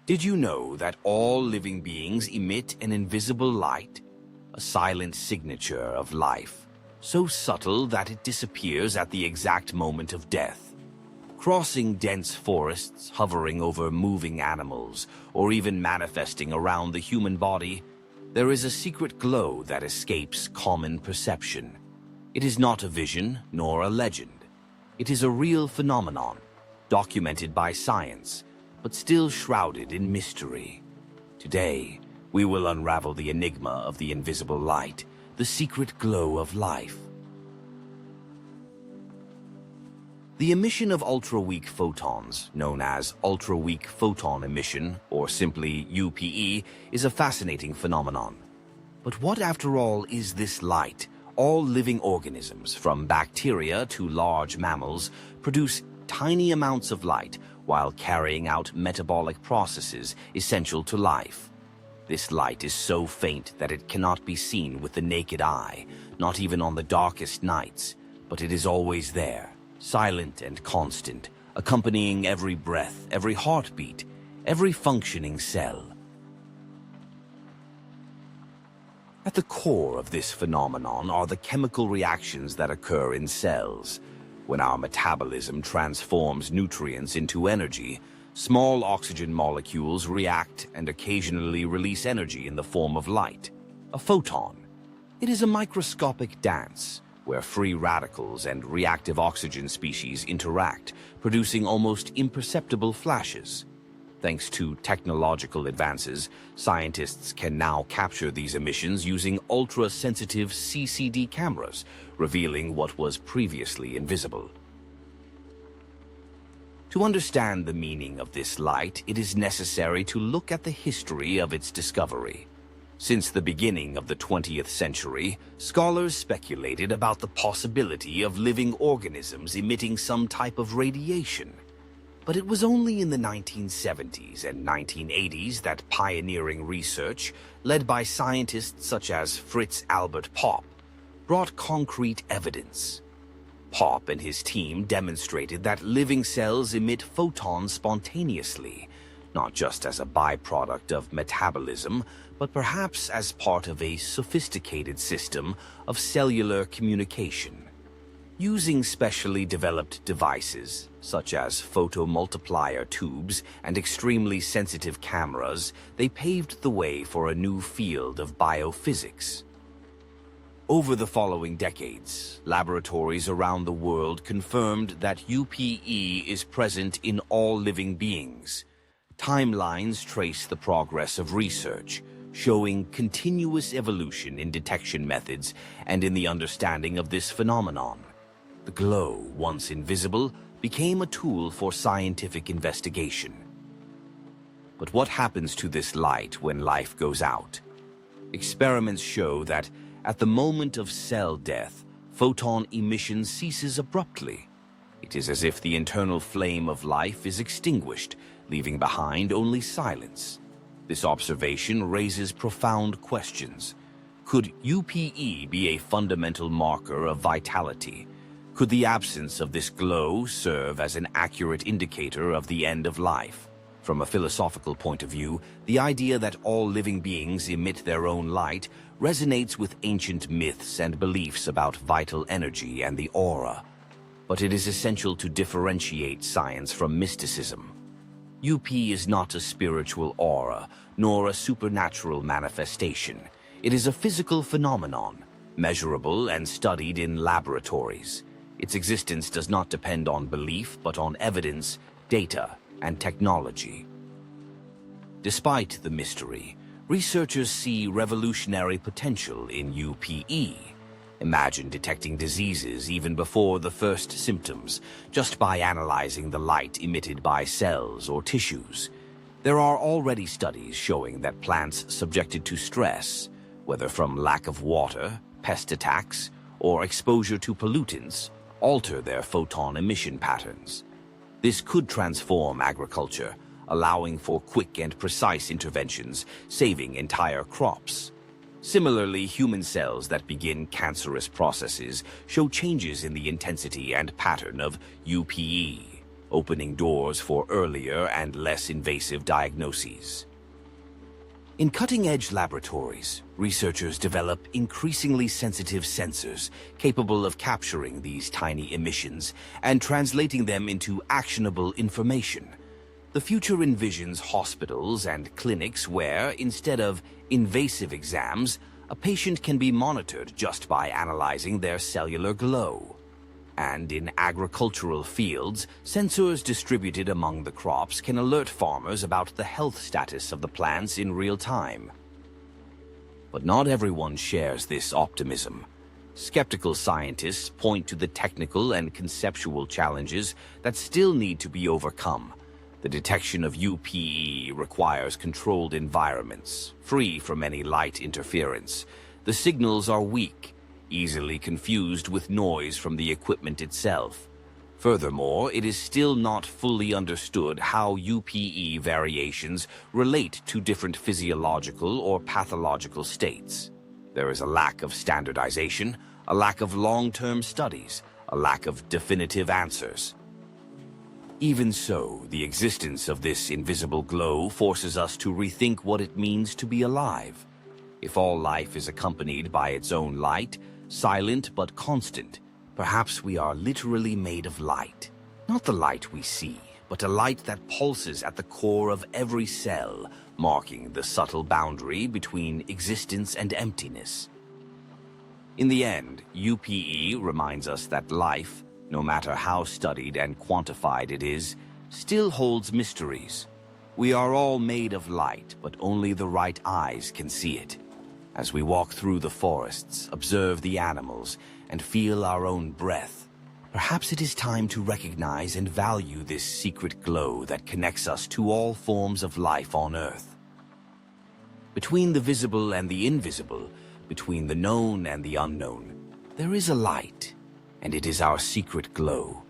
Did you know that all living beings emit an invisible light? A silent signature of life, so subtle that it disappears at the exact moment of death. Crossing dense forests, hovering over moving animals, or even manifesting around the human body, there is a secret glow that escapes common perception. It is not a vision nor a legend. It is a real phenomenon, documented by science, but still shrouded in mystery. Today, we will unravel the enigma of the invisible light, the secret glow of life. The emission of ultra-weak photons, known as ultra-weak photon emission, or simply UPE, is a fascinating phenomenon. But what, after all, is this light? All living organisms, from bacteria to large mammals, produce tiny amounts of light while carrying out metabolic processes essential to life. This light is so faint that it cannot be seen with the naked eye, not even on the darkest nights, but it is always there, silent and constant, accompanying every breath, every heartbeat, every functioning cell. At the core of this phenomenon are the chemical reactions that occur in cells. When our metabolism transforms nutrients into energy, small oxygen molecules react and occasionally release energy in the form of light, a photon. It is a microscopic dance where free radicals and reactive oxygen species interact, producing almost imperceptible flashes. Thanks to technological advances, scientists can now capture these emissions using ultra-sensitive CCD cameras, revealing what was previously invisible. To understand the meaning of this light, it is necessary to look at the history of its discovery. Since the beginning of the 20th century, scholars speculated about the possibility of living organisms emitting some type of radiation. But it was only in the 1970s and 1980s that pioneering research, led by scientists such as Fritz Albert Popp, brought concrete evidence. Popp and his team demonstrated that living cells emit photons spontaneously, not just as a byproduct of metabolism, but perhaps as part of a sophisticated system of cellular communication. Using specially developed devices, such as photomultiplier tubes and extremely sensitive cameras, they paved the way for a new field of biophysics. Over the following decades, laboratories around the world confirmed that UPE is present in all living beings. Timelines trace the progress of research, showing continuous evolution in detection methods and in the understanding of this phenomenon. The glow, once invisible, became a tool for scientific investigation. But what happens to this light when life goes out? Experiments show that at the moment of cell death, photon emission ceases abruptly. It is as if the internal flame of life is extinguished, leaving behind only silence. This observation raises profound questions. Could UPE be a fundamental marker of vitality? Could the absence of this glow serve as an accurate indicator of the end of life? From a philosophical point of view, the idea that all living beings emit their own light resonates with ancient myths and beliefs about vital energy and the aura. But it is essential to differentiate science from mysticism. UP is not a spiritual aura, nor a supernatural manifestation. It is a physical phenomenon, measurable and studied in laboratories. Its existence does not depend on belief, but on evidence, data, and technology. Despite the mystery, researchers see revolutionary potential in UPE. Imagine detecting diseases even before the first symptoms, just by analyzing the light emitted by cells or tissues. There are already studies showing that plants subjected to stress, whether from lack of water, pest attacks, or exposure to pollutants, alter their photon emission patterns. This could transform agriculture, allowing for quick and precise interventions, saving entire crops. Similarly, human cells that begin cancerous processes show changes in the intensity and pattern of UPE. opening doors for earlier and less invasive diagnoses. In cutting-edge laboratories, researchers develop increasingly sensitive sensors capable of capturing these tiny emissions and translating them into actionable information. The future envisions hospitals and clinics where, instead of invasive exams, a patient can be monitored just by analyzing their cellular glow. And in agricultural fields, sensors distributed among the crops can alert farmers about the health status of the plants in real time. But not everyone shares this optimism. Skeptical scientists point to the technical and conceptual challenges that still need to be overcome. The detection of UPE requires controlled environments, free from any light interference. The signals are weak, easily confused with noise from the equipment itself. Furthermore, it is still not fully understood how UPE variations relate to different physiological or pathological states. There is a lack of standardization, a lack of long-term studies, a lack of definitive answers. Even so, the existence of this invisible glow forces us to rethink what it means to be alive. If all life is accompanied by its own light, silent but constant, perhaps we are literally made of light. Not the light we see, but a light that pulses at the core of every cell, marking the subtle boundary between existence and emptiness. In the end, UPE reminds us that life, no matter how studied and quantified it is, still holds mysteries. We are all made of light, but only the right eyes can see it. As we walk through the forests, observe the animals, and feel our own breath, perhaps it is time to recognize and value this secret glow that connects us to all forms of life on Earth. Between the visible and the invisible, between the known and the unknown, there is a light, and it is our secret glow.